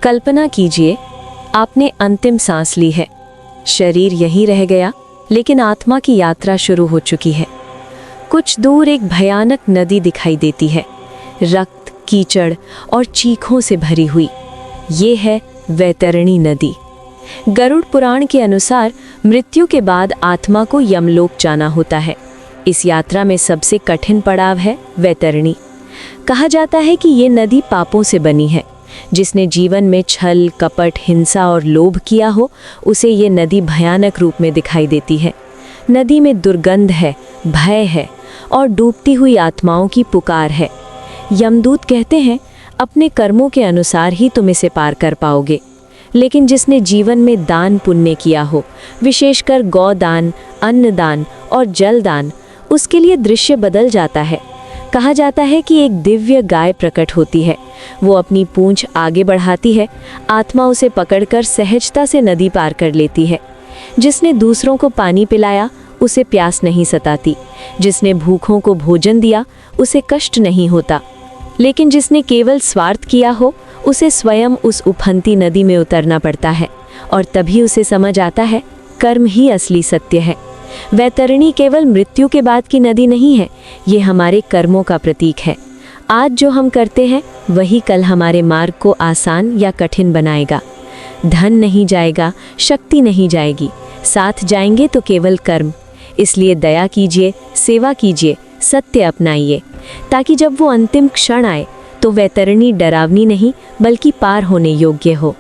कल्पना कीजिए, आपने अंतिम सांस ली है। शरीर यहीं रह गया, लेकिन आत्मा की यात्रा शुरू हो चुकी है। कुछ दूर एक भयानक नदी दिखाई देती है, रक्त, कीचड़ और चीखों से भरी हुई। ये है वैतरणी नदी। गरुड़ पुराण के अनुसार मृत्यु के बाद आत्मा को यमलोक जाना होता है। इस यात्रा में सबसे कठिन पड़ाव है वैतरणी। कहा जाता है कि ये नदी पापों से बनी है। जिसने जीवन में छल, कपट, हिंसा और लोभ किया हो, उसे ये नदी भयानक रूप में दिखाई देती है। नदी में दुर्गंध है, भय है और डूबती हुई आत्माओं की पुकार है। यमदूत कहते हैं, अपने कर्मों के अनुसार ही तुम इसे पार कर पाओगे। लेकिन जिसने जीवन में दान पुण्य किया हो, विशेषकर गौदान, अन्नदान और जलदान, उसके लिए दृश्य बदल जाता है। कहा जाता है कि एक दिव्य गाय प्रकट होती है। वो अपनी पूंछ आगे बढ़ाती है, आत्मा उसे पकड़कर सहजता से नदी पार कर लेती है। जिसने दूसरों को पानी पिलाया, उसे प्यास नहीं सताती। जिसने भूखों को भोजन दिया, उसे कष्ट नहीं होता। लेकिन जिसने केवल स्वार्थ किया हो, उसे स्वयं उस उफनती नदी में उतरना पड़ता है। और तभी उसे समझ आता है, कर्म ही असली सत्य है। वैतरणी केवल मृत्यु के बाद की नदी नहीं है, ये हमारे कर्मों का प्रतीक है। आज जो हम करते हैं, वही कल हमारे मार्ग को आसान या कठिन बनाएगा। धन नहीं जाएगा, शक्ति नहीं जाएगी, साथ जाएंगे तो केवल कर्म। इसलिए दया कीजिए, सेवा कीजिए, सत्य अपनाइए, ताकि जब वो अंतिम क्षण आए तो वैतरणी डरावनी नहीं, बल्कि पार होने योग्य हो।